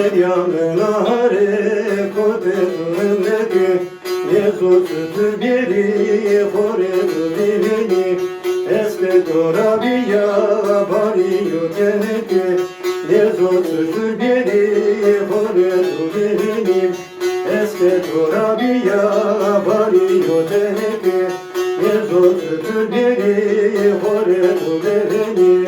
Yanare kote tulendeki Yesus tübiri kore tübiri Eske torabiya bari yoteneki Yesus tübiri kore tübiri Eske torabiya bari yoteneki Yesus tübiri kore tübiri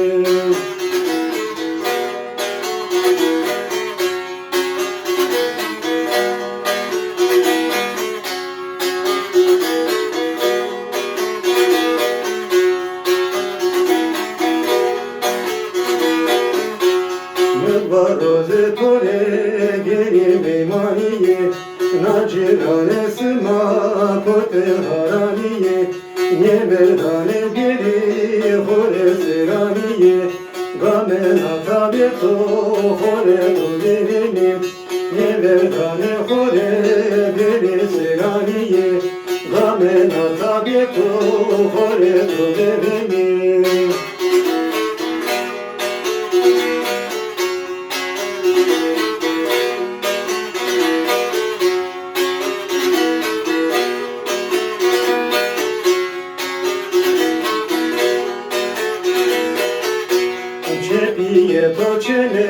Varoze tore geri beymaniye Nacirane sıma kote haraniye Yemerdane geri hore seraniye Gamena tabeto hore dolerini Yemerdane hore geri seraniye Gamena tabeto hore dolerini Cepiye toçene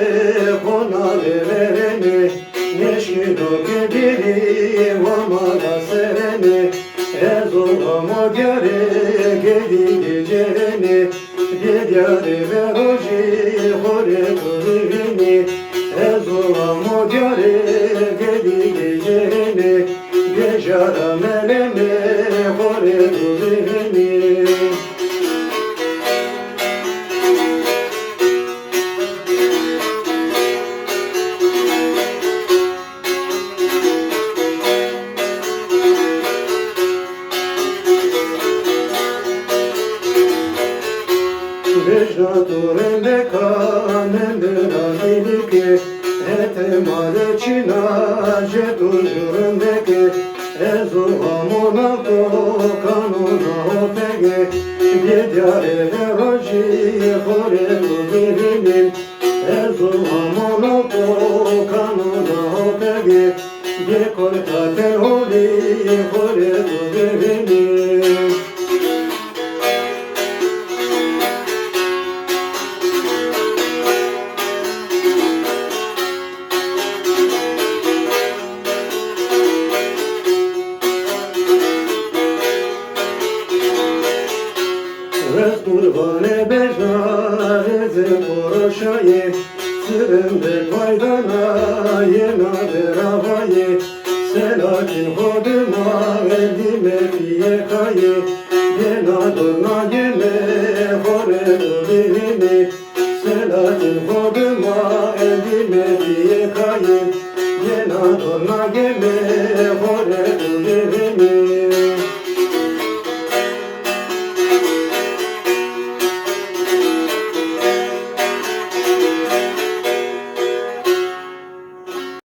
konale verene Neşkino kediri vamara serene Ezolama göre gedi gecerene Gedyare ve roji hore kuzirini Ezolama göre gedi gecerene Gejara meleme hore kuzirini Vejdaturende kanemdera nilike Etemale çina jetujurendeke Ezo amona to kanuna opege Byedyare ve roji hore tuvirinin Ezo amona to kanuna opege Byekortate holi hore tuvirinin Kurbanı bejareze poroşaye Sırımde kaydana yenadır havaye Selakin hoduma eldime fiyekaye Yenadurna yeme hore duvini Selakin hoduma